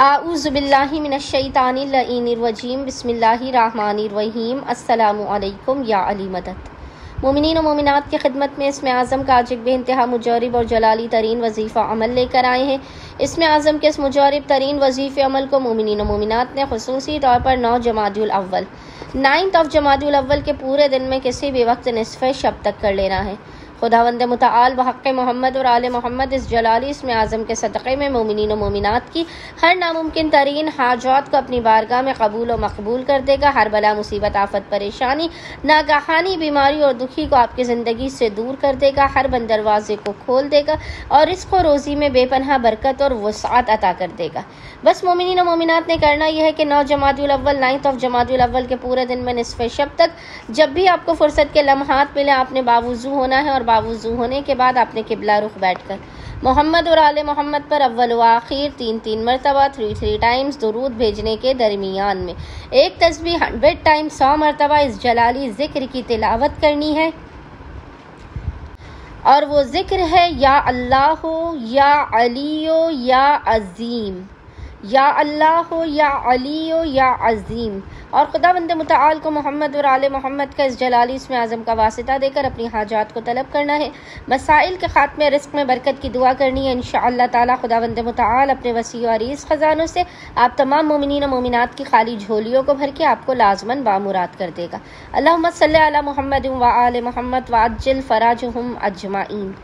आऊज़ुबिल्लाहि मिनश्शैतानिर्रजीम बिस्मिल्लाहिर्रहमानिर्रहीम अस्सलामु अलैकुम या अली मदद। मोमिनीन और मोमिनात की खिदमत में इसमें आज़म का आज एक बेइंतहा मुजरब और जलाली तरीन वजीफ़ा अमल लेकर आए हैं। इसमें आज़म के इस मुजरब तरीन वजीफ़े अमल को मोमिनीन और मोमिनात ने खुसूसी तौर पर 9 जमादुल अव्वल 9 जमादुल अव्वल के पूरे दिन में किसी भी वक्त निसफ़े शब तक कर लेना है। खुदावंद मुताल बहक़ मोहम्मद और आले मोहम्मद इस जलाली इसमें आज़म के सदक़े में मोमिनीन और मोमिनात की हर नामुमकिन तरीन हाजात को अपनी बारगाह में कबूल और मकबूल कर देगा। हर बला मुसीबत आफत परेशानी नागहानी बीमारी और दुखी को आपकी ज़िंदगी से दूर कर देगा। हर बंद दरवाजे को खोल देगा और इसको रोज़ी में बेपनाह बरकत और वसाअत अता कर देगा। बस मोमिनीन और मोमिनात ने करना यह है कि 9 जमादुल अव्वल 9 जमादुल अव्वल के पूरे दिन में निसफ़े शब तक जब भी आपको फुर्सत के लम्हात मिले आपने बावुज़ू होना है और बावुज़ू होने के बाद आपने किबला रुख बैठकर मोहम्मद और आले मोहम्मद पर अव्वल व आखिर 3 मरतबा 3 टाइम्स दुरूद भेजने के दरमियान में एक तस्बीह 100 टाइम्स 100 मरतबा इस जलाली ज़िक्र की तिलावत करनी है। और वो ज़िक्र है या अल्लाह या अलियो या अज़ीम, या अल्लाह या अलियो या अज़ीम। और खुदावंद मुताल को मोहम्मद और आले मोहम्मद का इस जलाली इसमें आज़म का वासिता देकर अपनी हाजात को तलब करना है। मसाइल के खात्मे रिस्क में बरकत की दुआ करनी है। इंशाअल्लाह ताला खुदावंद मुताल अपने वसी और अरीज़ ख़ज़ानों से आप तमाम मोमिनीन और मोमिनात की खाली झोलियों को भर के आपको लाजमन बामुराद कर देगा। अल्लाहुम्मा सल्ली अला मुहम्मद व आले मोहम्मद व अज्जिल फ़राजहुम अजमाइन।